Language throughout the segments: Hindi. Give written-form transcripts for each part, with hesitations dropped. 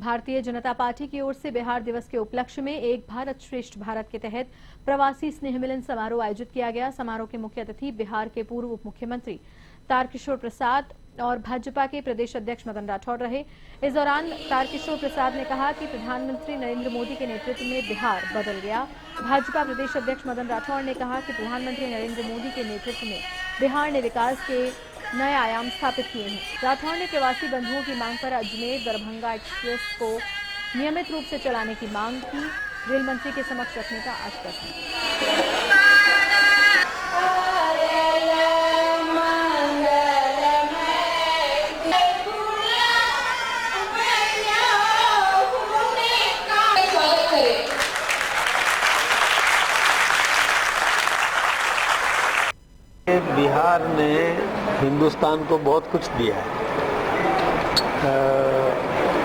भारतीय जनता पार्टी की ओर से बिहार दिवस के उपलक्ष्य में एक भारत श्रेष्ठ भारत के तहत प्रवासी स्नेह मिलन समारोह आयोजित किया गया। समारोह के मुख्य अतिथि बिहार के पूर्व उप मुख्यमंत्री तारकिशोर प्रसाद और भाजपा के प्रदेश अध्यक्ष मदन राठौड़ रहे। इस दौरान तारकिशोर प्रसाद ने कहा कि प्रधानमंत्री नरेंद्र मोदी के नेतृत्व में बिहार बदल गया। भाजपा प्रदेश अध्यक्ष मदन राठौड़ ने कहा कि प्रधानमंत्री नरेंद्र मोदी के नेतृत्व में बिहार ने विकास के नए आयाम स्थापित किए हैं। राठौड़ ने प्रवासी बंधुओं की मांग पर अजमेर दरभंगा एक्सप्रेस को नियमित रूप से चलाने की मांग की। रेल मंत्री के समक्ष रखने का आश्वासन। बिहार ने हिंदुस्तान को बहुत कुछ दिया है।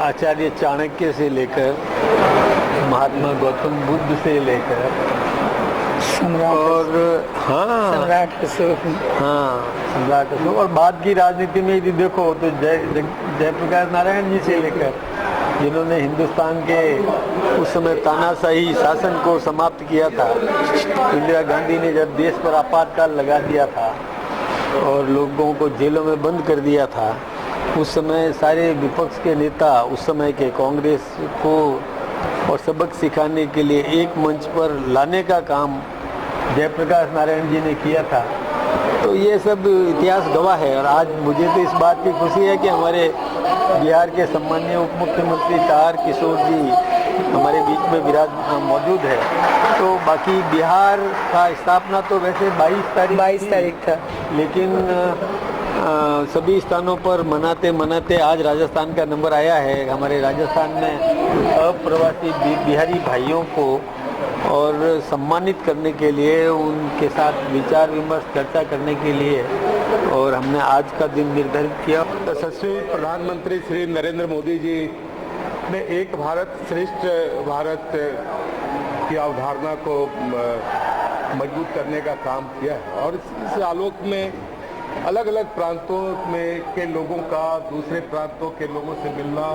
आचार्य चाणक्य से लेकर महात्मा गौतम बुद्ध से लेकर और सम्राट अशोक और बाद की राजनीति में यदि देखो तो जयप्रकाश नारायण जी से लेकर जिन्होंने हिंदुस्तान के उस समय तानाशाही शासन को समाप्त किया था। इंदिरा गांधी ने जब देश पर आपातकाल लगा दिया था और लोगों को जेलों में बंद कर दिया था, उस समय सारे विपक्ष के नेता उस समय के कांग्रेस को और सबक सिखाने के लिए एक मंच पर लाने का काम जयप्रकाश नारायण जी ने किया था। तो ये सब इतिहास गवाह है। और आज मुझे तो इस बात की खुशी है कि हमारे बिहार के सम्माननीय उप मुख्यमंत्री तारकिशोर जी हमारे बीच में विराज मौजूद है। तो बाकी बिहार का स्थापना तो वैसे 22 तारीख था, लेकिन सभी स्थानों पर मनाते आज राजस्थान का नंबर आया है। हमारे राजस्थान में अप्रवासी बिहारी भाइयों को और सम्मानित करने के लिए, उनके साथ विचार विमर्श चर्चा करने के लिए और हमने आज का दिन निर्धारित किया। यशस्वी प्रधानमंत्री श्री नरेंद्र मोदी जी ने एक भारत श्रेष्ठ भारत की अवधारणा को मजबूत करने का काम किया है और इस आलोक में अलग अलग प्रांतों में के लोगों का दूसरे प्रांतों के लोगों से मिलना,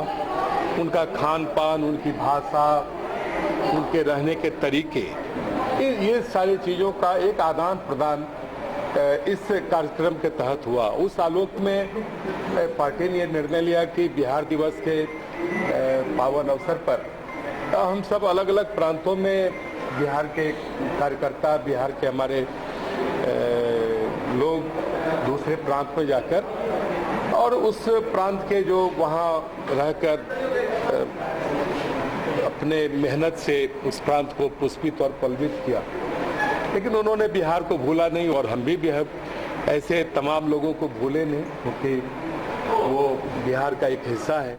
उनका खान पान, उनकी भाषा, उनके रहने के तरीके, ये सारी चीज़ों का एक आदान प्रदान इस कार्यक्रम के तहत हुआ। उस आलोक में पार्टी ने निर्णय लिया कि बिहार दिवस के पावन अवसर पर हम सब अलग अलग प्रांतों में बिहार के कार्यकर्ता, बिहार के हमारे लोग दूसरे प्रांत में जाकर और उस प्रांत के जो वहाँ रहकर अपने मेहनत से उस प्रांत को पुष्पित और पल्लवित किया। लेकिन उन्होंने बिहार को भूला नहीं और हम भी ऐसे तमाम लोगों को भूले नहीं, क्योंकि वो बिहार का एक हिस्सा है।